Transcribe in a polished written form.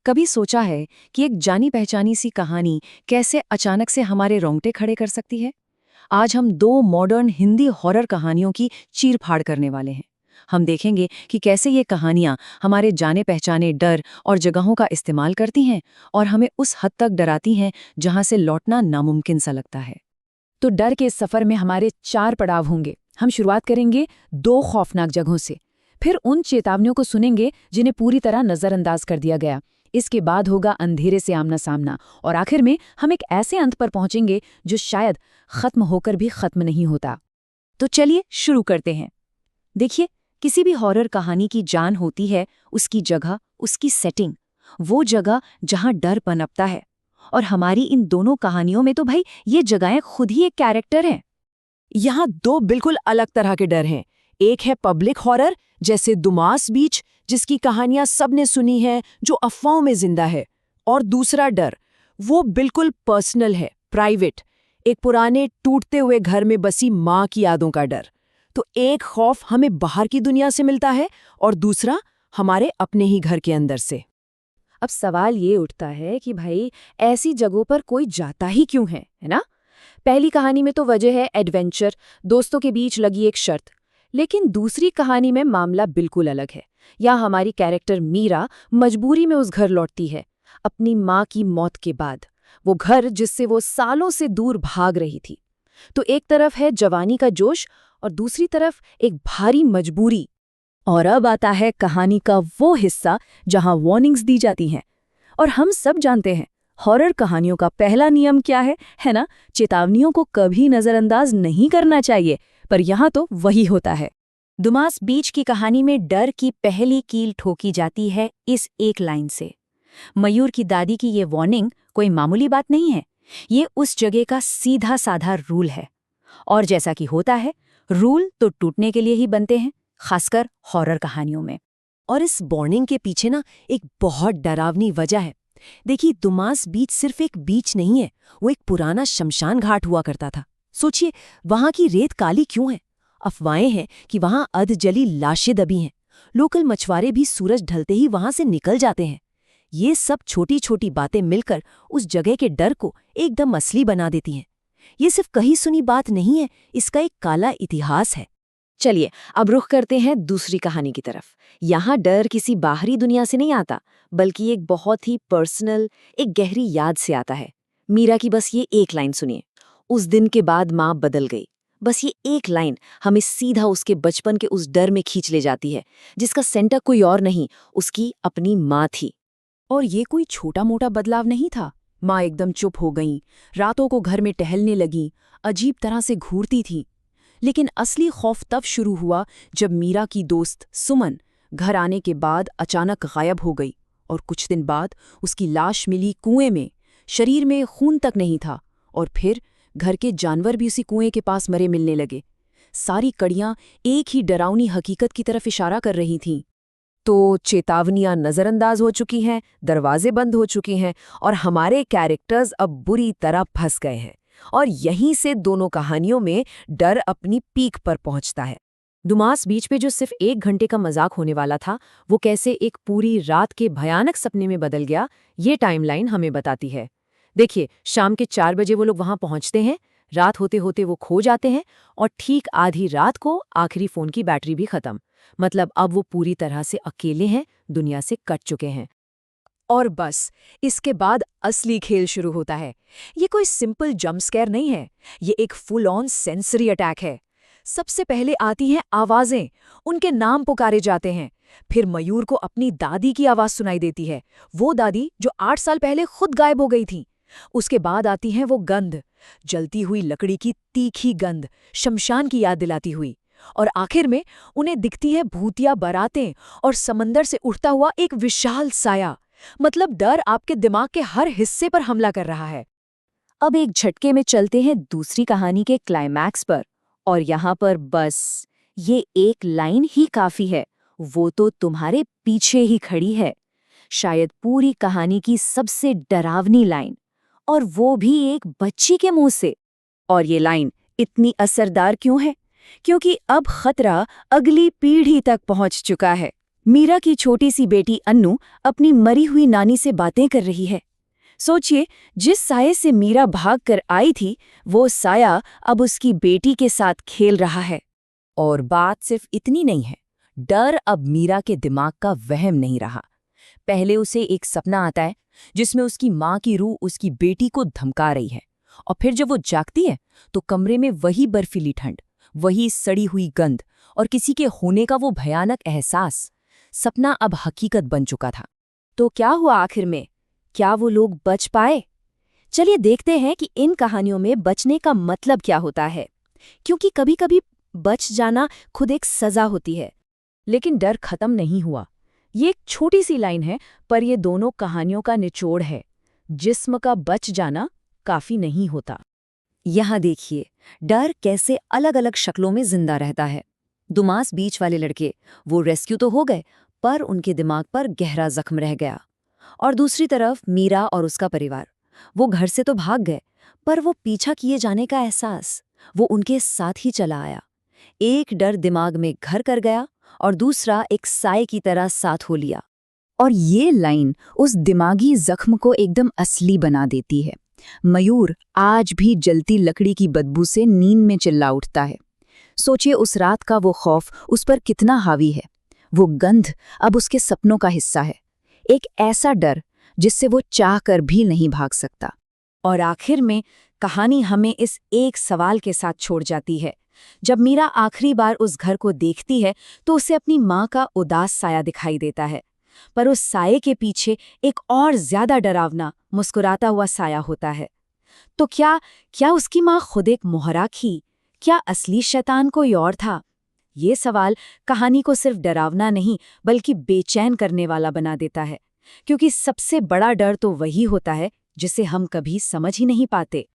कभी सोचा है कि एक जानी पहचानी सी कहानी कैसे अचानक से हमारे रोंगटे खड़े कर सकती है? आज हम दो मॉडर्न हिंदी हॉरर कहानियों की चीर-फाड़ करने वाले हैं। हम देखेंगे कि कैसे ये कहानियां हमारे जाने पहचाने डर और जगहों का इस्तेमाल करती हैं और हमें उस हद तक डराती हैं जहां से लौटना नामुमकिन सा लगता है। तो डर के इस सफर में हमारे 4 पड़ाव होंगे। हम शुरुआत करेंगे 2 खौफनाक जगहों से, फिर उन चेतावनियों को सुनेंगे जिन्हें पूरी तरह नजरअंदाज कर दिया गया। इसके बाद होगा अंधेरे से आमना सामना, और आखिर में हम एक ऐसे अंत पर पहुंचेंगे जो शायद खत्म होकर भी खत्म नहीं होता। तो चलिए शुरू करते हैं। देखिए, किसी भी हॉरर कहानी की जान होती है उसकी जगह, उसकी सेटिंग, वो जगह जहां डर पनपता है। और हमारी इन दोनों कहानियों में तो भाई ये जगहें खुद ही एक कैरेक्टर हैं। यहाँ 2 बिल्कुल अलग तरह के डर हैं। एक है पब्लिक हॉरर, जैसे दुमास बीच, जिसकी कहानियां सबने सुनी है, जो अफवाहों में जिंदा है। और दूसरा डर, वो बिल्कुल पर्सनल है, प्राइवेट, एक पुराने टूटते हुए घर में बसी माँ की यादों का डर। तो एक खौफ हमें बाहर की दुनिया से मिलता है और दूसरा हमारे अपने ही घर के अंदर से। अब सवाल ये उठता है कि भाई ऐसी जगहों पर कोई जाता ही क्यों है ना? पहली कहानी में तो वजह है एडवेंचर, दोस्तों के बीच लगी एक शर्त। लेकिन दूसरी कहानी में मामला बिल्कुल अलग है। यहाँ हमारी कैरेक्टर मीरा मजबूरी में उस घर लौटती है, अपनी माँ की मौत के बाद, वो घर जिससे वो सालों से दूर भाग रही थी। तो एक तरफ है जवानी का जोश और दूसरी तरफ एक भारी मजबूरी। और अब आता है कहानी का वो हिस्सा जहां वार्निंग्स दी जाती हैं। और हम सब जानते हैं हॉरर कहानियों का पहला नियम क्या है ना? चेतावनियों को कभी नजरअंदाज नहीं करना चाहिए, पर यहाँ तो वही होता है। दुमास बीच की कहानी में डर की पहली कील ठोकी जाती है इस एक लाइन से। मयूर की दादी की ये वार्निंग कोई मामूली बात नहीं है, ये उस जगह का सीधा साधा रूल है। और जैसा कि होता है, रूल तो टूटने के लिए ही बनते हैं, खासकर हॉरर कहानियों में। और इस वार्निंग के पीछे ना एक बहुत डरावनी वजह है। देखिए, दुमास बीच सिर्फ एक बीच नहीं है, वो एक पुराना शमशान घाट हुआ करता था। सोचिए, वहां की रेत काली क्यों है? अफवाहें हैं कि वहां अधजली लाशें दबी हैं। लोकल मछुआरे भी सूरज ढलते ही वहां से निकल जाते हैं। ये सब छोटी छोटी बातें मिलकर उस जगह के डर को एकदम असली बना देती हैं। ये सिर्फ कही सुनी बात नहीं है, इसका एक काला इतिहास है। चलिए अब रुख करते हैं दूसरी कहानी की तरफ। यहाँ डर किसी बाहरी दुनिया से नहीं आता, बल्कि एक बहुत ही पर्सनल, एक गहरी याद से आता है। मीरा की बस ये एक लाइन सुनिए, उस दिन के बाद माँ बदल गई। बस ये एक लाइन हमें सीधा उसके बचपन के उस डर में खींच ले जाती है, जिसका सेंटर कोई और नहीं, उसकी अपनी माँ थी। और ये कोई छोटा मोटा बदलाव नहीं था। माँ एकदम चुप हो गईं, रातों को घर में टहलने लगीं, अजीब तरह से घूरती थीं। लेकिन असली खौफ तब शुरू हुआ जब मीरा की दोस्त सुमन घर आने के बाद अचानक गायब हो गई, और कुछ दिन बाद उसकी लाश मिली कुएं में। शरीर में खून तक नहीं था, और फिर घर के जानवर भी उसी कुएं के पास मरे मिलने लगे। सारी कड़ियां एक ही डरावनी हकीकत की तरफ इशारा कर रही थीं। तो चेतावनियां नजरअंदाज हो चुकी हैं, दरवाजे बंद हो चुके हैं, और हमारे कैरेक्टर्स अब बुरी तरह फंस गए हैं। और यहीं से दोनों कहानियों में डर अपनी पीक पर पहुंचता है। दुमास बीच पे जो सिर्फ 1 घंटे का मजाक होने वाला था, वो कैसे एक पूरी रात के भयानक सपने में बदल गया, ये टाइमलाइन हमें बताती है। देखिए, शाम के 4 बजे वो लोग वहां पहुंचते हैं, रात होते होते वो खो जाते हैं, और ठीक आधी रात को आखिरी फोन की बैटरी भी खत्म। मतलब अब वो पूरी तरह से अकेले हैं, दुनिया से कट चुके हैं। और बस इसके बाद असली खेल शुरू होता है। ये कोई सिंपल जंप स्केयर नहीं है, ये एक फुल ऑन सेंसरी अटैक है। सबसे पहले आती हैं आवाजें, उनके नाम पुकारे जाते हैं। फिर मयूर को अपनी दादी की आवाज सुनाई देती है, वो दादी जो 8 साल पहले खुद गायब हो गई थी। उसके बाद आती हैं वो गंध, जलती हुई लकड़ी की तीखी गंध, शमशान की याद दिलाती हुई। और आखिर में उन्हें दिखती है भूतिया बारातें और समंदर से उठता हुआ एक विशाल साया। मतलब डर आपके दिमाग के हर हिस्से पर हमला कर रहा है। अब एक झटके में चलते हैं दूसरी कहानी के क्लाइमैक्स पर, और यहाँ पर बस ये एक लाइन ही काफी है, वो तो तुम्हारे पीछे ही खड़ी है। शायद पूरी कहानी की सबसे डरावनी लाइन, और वो भी एक बच्ची के मुंह से। और ये लाइन इतनी असरदार क्यों है? क्योंकि अब खतरा अगली पीढ़ी तक पहुंच चुका है। मीरा की छोटी सी बेटी अन्नू अपनी मरी हुई नानी से बातें कर रही है। सोचिए, जिस साये से मीरा भागकर आई थी, वो साया अब उसकी बेटी के साथ खेल रहा है। और बात सिर्फ इतनी नहीं है, डर अब मीरा के दिमाग का वहम नहीं रहा। पहले उसे एक सपना आता है जिसमें उसकी माँ की रूह उसकी बेटी को धमका रही है, और फिर जब वो जागती है तो कमरे में वही बर्फीली ठंड, वही सड़ी हुई गंध और किसी के होने का वो भयानक एहसास। सपना अब हकीकत बन चुका था। तो क्या हुआ आखिर में? क्या वो लोग बच पाए? चलिए देखते हैं कि इन कहानियों में बचने का मतलब क्या होता है, क्योंकि कभी-कभी बच जाना खुद एक सजा होती है। लेकिन डर खत्म नहीं हुआ। ये एक छोटी सी लाइन है, पर ये दोनों कहानियों का निचोड़ है। जिस्म का बच जाना काफी नहीं होता। यहाँ देखिए, डर कैसे अलग अलग शक्लों में जिंदा रहता है। दुमास बीच वाले लड़के, वो रेस्क्यू तो हो गए, पर उनके दिमाग पर गहरा जख्म रह गया। और दूसरी तरफ मीरा और उसका परिवार, वो घर से तो भाग गए, पर वो पीछा किए जाने का एहसास, वो उनके साथ ही चला आया। एक डर दिमाग में घर कर गया और दूसरा एक साए की तरह साथ हो लिया। और ये लाइन उस दिमागी जख्म को एकदम असली बना देती है। मयूर आज भी जलती लकड़ी की बदबू से नींद में चिल्ला उठता है। सोचिए, उस रात का वो खौफ उस पर कितना हावी है। वो गंध अब उसके सपनों का हिस्सा है, एक ऐसा डर जिससे वो चाह कर भी नहीं भाग सकता। और आखिर में कहानी हमें इस एक सवाल के साथ छोड़ जाती है। जब मीरा आखिरी बार उस घर को देखती है तो उसे अपनी माँ का उदास साया दिखाई देता है, पर उस साये के पीछे एक और ज्यादा डरावना मुस्कुराता हुआ साया होता है। तो क्या उसकी माँ खुद एक मोहरा थी? क्या असली शैतान कोई और था? ये सवाल कहानी को सिर्फ डरावना नहीं बल्कि बेचैन करने वाला बना देता है, क्योंकि सबसे बड़ा डर तो वही होता है जिसे हम कभी समझ ही नहीं पाते।